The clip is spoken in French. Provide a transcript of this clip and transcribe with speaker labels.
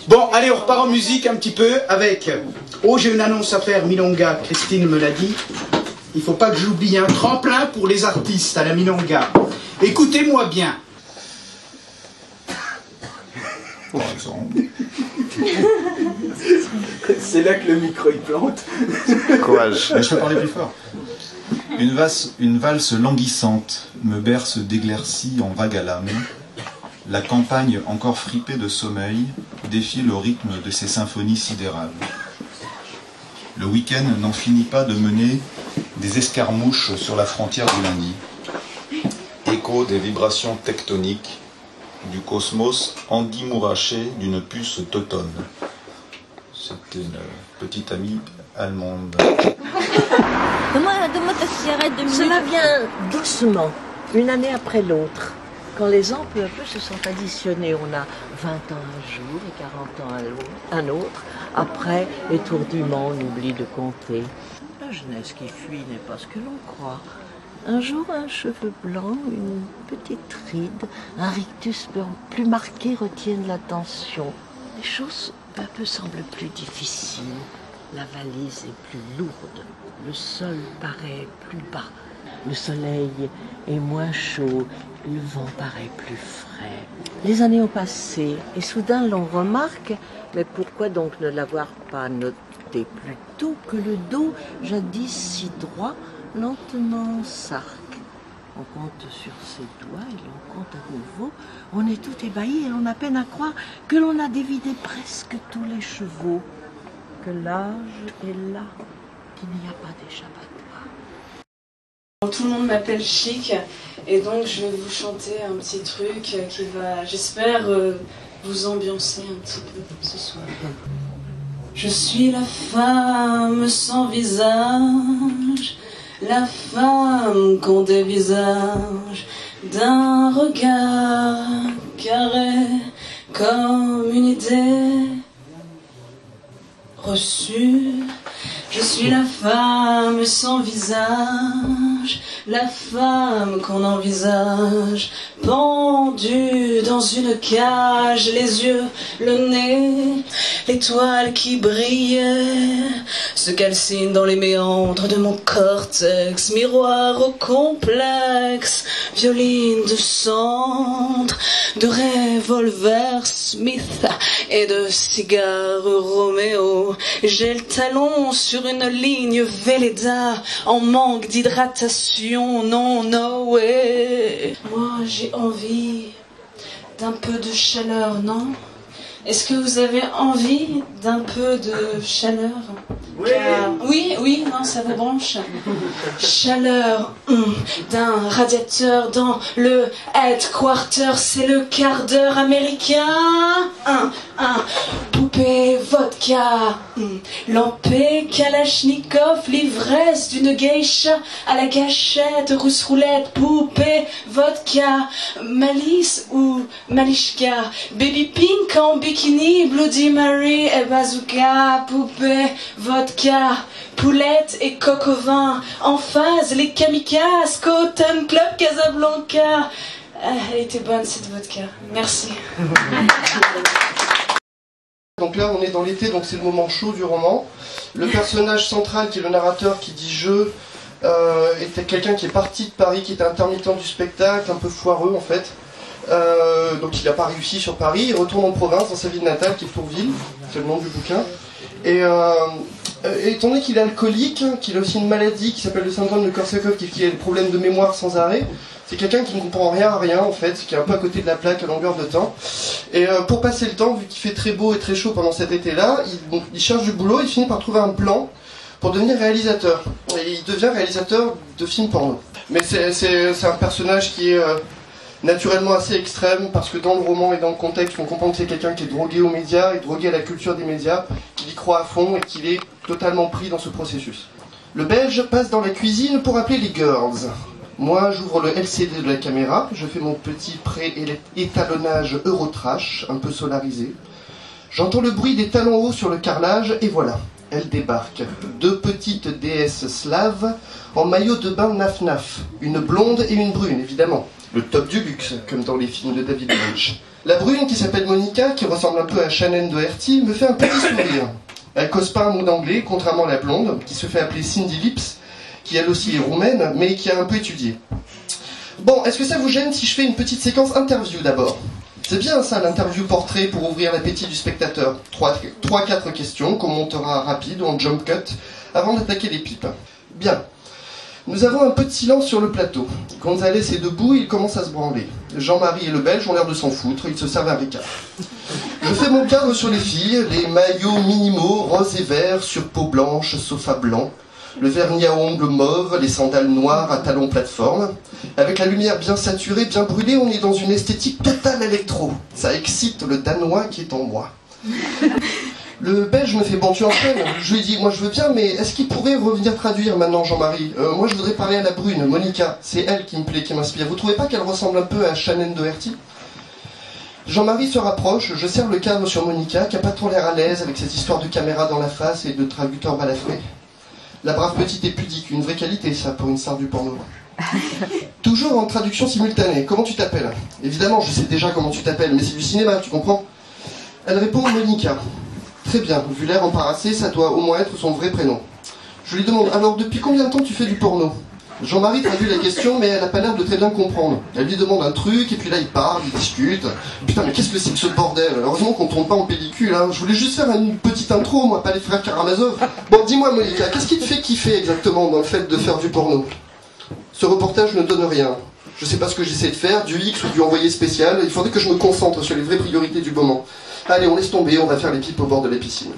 Speaker 1: Bon, allez, on repart en musique un petit peu avec... Oh, j'ai une annonce à faire, Milonga, Christine me l'a dit. Il faut pas que j'oublie un tremplin pour les artistes à la Milonga. Écoutez-moi bien.
Speaker 2: C'est là que le micro il plante.
Speaker 3: Courage.
Speaker 4: Je peux parler plus fort. Une valse languissante me berce d'éclaircies en vague à l'âme. La campagne, encore fripée de sommeil, défile au rythme de ses symphonies sidérales. Le week-end n'en finit pas de mener des escarmouches sur la frontière du lundi. Écho des vibrations tectoniques du cosmos endimouraché d'une puce teutonne. C'est une petite amie allemande.
Speaker 5: Donne-moi ta cigarette de minutes.
Speaker 6: Cela vient doucement, une année après l'autre. Quand les ans peu à peu se sont additionnés, on a 20 ans un jour et 40 ans un autre. Après, étourdiment, on oublie de compter. La jeunesse qui fuit n'est pas ce que l'on croit. Un jour, un cheveu blanc, une petite ride, un rictus plus marqué retiennent l'attention. Les choses peu à peu semblent plus difficiles. La valise est plus lourde. Le sol paraît plus bas. Le soleil est moins chaud. Le vent paraît plus frais. Les années ont passé et soudain l'on remarque, mais pourquoi donc ne l'avoir pas noté plus tôt que le dos, jadis si droit, lentement s'arque. On compte sur ses doigts et l'on compte à nouveau. On est tout ébahi et l'on a peine à croire que l'on a dévidé presque tous les chevaux. Que l'âge est là, qu'il n'y a pas d'échappatoire.
Speaker 7: Tout le monde m'appelle Chic et donc je vais vous chanter un petit truc qui va, j'espère, vous ambiancer un petit peu ce soir. Je suis la femme sans visage, la femme qu'on dévisage d'un regard carré comme une idée reçue. Je suis la femme sans visage, la femme qu'on envisage, pendue dans une cage, les yeux, le nez, l'étoile qui brillait, se calcine dans les méandres de mon cortex, miroir au complexe, violine de centre, de revolver Smith et de cigare Roméo. J'ai le talon sur une ligne Velleda en manque d'hydratation, non, no way. Moi j'ai envie d'un peu de chaleur, non? Est-ce que vous avez envie d'un peu de chaleur?
Speaker 2: Oui.
Speaker 7: Oui, non, ça vous branche. Chaleur d'un radiateur dans le headquarter, c'est le quart d'heure américain. Poupée, vodka, lampée, kalachnikov, l'ivresse d'une geisha à la gâchette, rousse roulette, poupée, vodka, malice ou malishka, baby pink en bikini, Bloody Mary et bazooka, poupée, vodka, poulette et coq au vin, en phase les kamikazes, Cotton Club Casablanca. Elle était bonne cette vodka, merci.
Speaker 8: Donc là on est dans l'été, donc c'est le moment chaud du roman. Le personnage central qui est le narrateur qui dit je était quelqu'un qui est parti de Paris, qui était intermittent du spectacle, un peu foireux en fait. Donc il n'a pas réussi sur Paris, il retourne en province dans sa ville natale qui est Tourville, c'est le nom du bouquin. Et étant donné qu'il est alcoolique, qu'il a aussi une maladie qui s'appelle le syndrome de Korsakoff, qui a des problèmes de mémoire sans arrêt, c'est quelqu'un qui ne comprend rien à rien en fait, qui est un peu à côté de la plaque à longueur de temps. Et pour passer le temps, vu qu'il fait très beau et très chaud pendant cet été-là, il cherche du boulot, il finit par trouver un plan pour devenir réalisateur. Et il devient réalisateur de films porno. Mais c'est un personnage qui est naturellement assez extrême, parce que dans le roman et dans le contexte, on comprend que c'est quelqu'un qui est drogué aux médias et drogué à la culture des médias, qu'il y croit à fond et qu'il est totalement pris dans ce processus. Le Belge passe dans la cuisine pour appeler les girls. Moi, j'ouvre le LCD de la caméra, je fais mon petit pré-étalonnage Eurotrash, un peu solarisé. J'entends le bruit des talons hauts sur le carrelage, et voilà. elles débarquent. Deux petites déesses slaves en maillot de bain naf-naf. Une blonde et une brune, évidemment. Le top du luxe, comme dans les films de David Lynch. La brune, qui s'appelle Monica, qui ressemble un peu à Shannon Doherty, me fait un petit sourire. Elle cause pas un mot d'anglais, contrairement à la blonde, qui se fait appeler Cindy Lips, qui elle aussi est roumaine, mais qui a un peu étudié. Bon, est-ce que ça vous gêne si je fais une petite séquence interview d'abord? C'est bien ça, l'interview portrait pour ouvrir l'appétit du spectateur. 3-4 questions qu'on montera rapide ou en jump cut avant d'attaquer les pipes. Bien. Nous avons un peu de silence sur le plateau. Gonzalez est debout, il commence à se branler. Jean-Marie et le Belge ont l'air de s'en foutre, ils se servent un ricard. Je fais mon cadre sur les filles, les maillots minimaux, roses et verts, sur peau blanche, sofa blanc, le vernis à ongles mauve, les sandales noires à talons plateforme. Avec la lumière bien saturée, bien brûlée, on est dans une esthétique totale électro. Ça excite le Danois qui est en moi. Le Belge me fait « bon, tu enchaînes ?» Je lui dis « moi je veux bien, mais est-ce qu'il pourrait revenir traduire maintenant, Jean-Marie moi je voudrais parler à la brune, Monica. C'est elle qui me plaît, qui m'inspire. Vous trouvez pas qu'elle ressemble un peu à Shannon Doherty ?» Jean-Marie se rapproche, je serre le cadre sur Monica, qui a pas trop l'air à l'aise avec cette histoire de caméra dans la face et de traducteur balafré. La brave petite est pudique, une vraie qualité ça pour une star du porno. Toujours en traduction simultanée, comment tu t'appelles? Évidemment, je sais déjà comment tu t'appelles, mais c'est du cinéma, tu comprends? Elle répond Monica. Très bien, vu l'air embarrassé, ça doit au moins être son vrai prénom. Je lui demande, alors depuis combien de temps tu fais du porno? Jean-Marie traduit la question, mais elle n'a pas l'air de très bien comprendre. Elle lui demande un truc, et puis là il parle, il discute. Putain, mais qu'est-ce que c'est que ce bordel? Heureusement qu'on tourne pas en pellicule, hein. Je voulais juste faire une petite intro, moi, pas les frères Karamazov. Bon, dis-moi Monica, qu'est-ce qui te fait kiffer exactement dans le fait de faire du porno? Ce reportage ne donne rien. Je sais pas ce que j'essaie de faire, du X ou du envoyé spécial, il faudrait que je me concentre sur les vraies priorités du moment. Allez, on laisse tomber, on va faire les pipes au bord de la piscine.